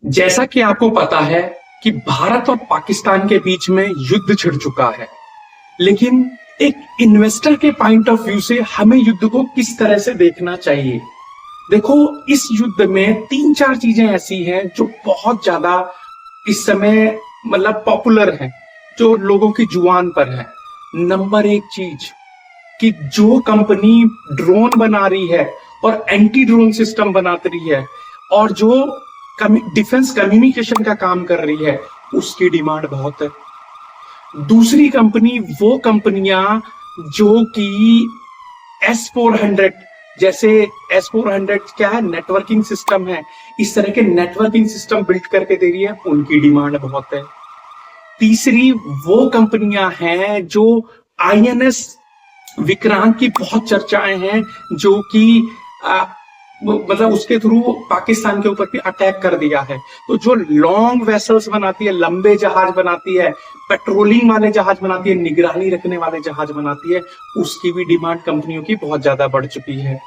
जैसा कि आपको पता है कि भारत और पाकिस्तान के बीच में युद्ध छिड़ चुका है, लेकिन एक इन्वेस्टर के पॉइंट ऑफ व्यू से हमें युद्ध को किस तरह से देखना चाहिए। देखो, इस युद्ध में तीन चार चीजें ऐसी हैं जो बहुत ज्यादा इस समय मतलब पॉपुलर हैं, जो लोगों की जुबान पर है। नंबर एक चीज कि जो कंपनी ड्रोन बना रही है और एंटी ड्रोन सिस्टम बना रही है और जो डिफेंस कम्युनिकेशन का काम कर रही है, उसकी डिमांड बहुत है। दूसरी कंपनी वो कंपनियां जो कि S400 जैसे S400 क्या है, नेटवर्किंग सिस्टम है, इस तरह के नेटवर्किंग सिस्टम बिल्ड करके दे रही है, उनकी डिमांड बहुत है। तीसरी वो कंपनियां हैं जो INS विक्रांत की बहुत चर्चाएं हैं, जो कि मतलब उसके थ्रू पाकिस्तान के ऊपर भी अटैक कर दिया है। तो जो लॉन्ग वेसल्स बनाती है, लंबे जहाज बनाती है, पेट्रोलिंग वाले जहाज बनाती है, निगरानी रखने वाले जहाज बनाती है, उसकी भी डिमांड कंपनियों की बहुत ज्यादा बढ़ चुकी है।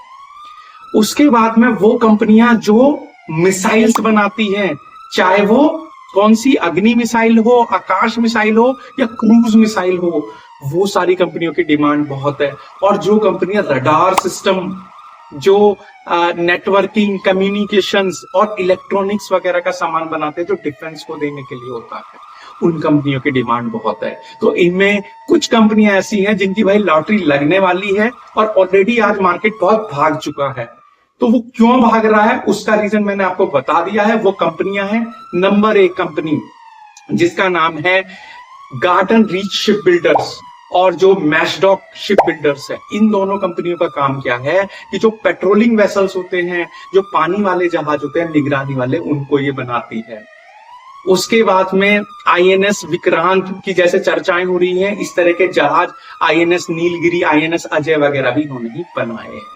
उसके बाद में वो कंपनियां जो मिसाइल्स बनाती हैं, चाहे वो कौन सी अग्नि मिसाइल हो, आकाश मिसाइल हो या क्रूज मिसाइल हो, वो सारी कंपनियों की डिमांड बहुत है। और जो कंपनियां रडार सिस्टम, जो नेटवर्किंग, कम्युनिकेशंस और इलेक्ट्रॉनिक्स वगैरह का सामान बनाते हैं, जो डिफेंस को देने के लिए होता है, उन कंपनियों की डिमांड बहुत है। तो इनमें कुछ कंपनियां ऐसी हैं जिनकी भाई लॉटरी लगने वाली है और ऑलरेडी आज मार्केट बहुत भाग चुका है। तो वो क्यों भाग रहा है, उसका रीजन मैंने आपको बता दिया है। वो कंपनियां हैं, नंबर एक कंपनी जिसका नाम है गार्डन रीच शिप बिल्डर्स और जो मैशडॉक शिप बिल्डर्स है। इन दोनों कंपनियों का काम क्या है कि जो पेट्रोलिंग वेसल्स होते हैं, जो पानी वाले जहाज होते हैं, निगरानी वाले, उनको ये बनाती है। उसके बाद में INS विक्रांत की जैसे चर्चाएं हो रही हैं, इस तरह के जहाज INS नीलगिरी, INS अजय वगैरह भी इन्होंने ही बनाए हैं।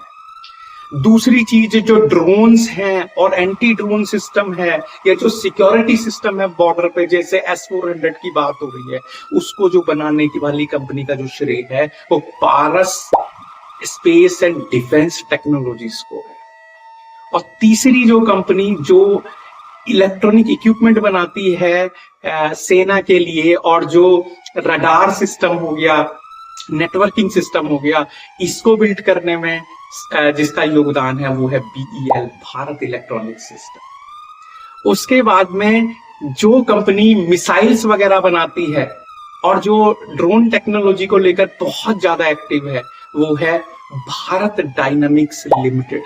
दूसरी चीज, जो ड्रोन्स हैं और एंटी ड्रोन सिस्टम है, या जो सिक्योरिटी सिस्टम है बॉर्डर पे, जैसे S400 की बात हो रही है, उसको जो बनाने की वाली कंपनी का जो श्रेय है वो पारस स्पेस एंड डिफेंस टेक्नोलॉजीज को है। और तीसरी जो कंपनी जो इलेक्ट्रॉनिक इक्विपमेंट बनाती है सेना के लिए, और जो रडार सिस्टम हो गया, नेटवर्किंग सिस्टम हो गया, इसको बिल्ड करने में जिसका योगदान है वो है BEL, भारत इलेक्ट्रॉनिक सिस्टम। उसके बाद में जो कंपनी मिसाइल्स वगैरह बनाती है और जो ड्रोन टेक्नोलॉजी को लेकर बहुत ज्यादा एक्टिव है, वो है भारत डायनामिक्स लिमिटेड।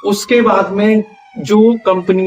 उसके बाद में जो कंपनी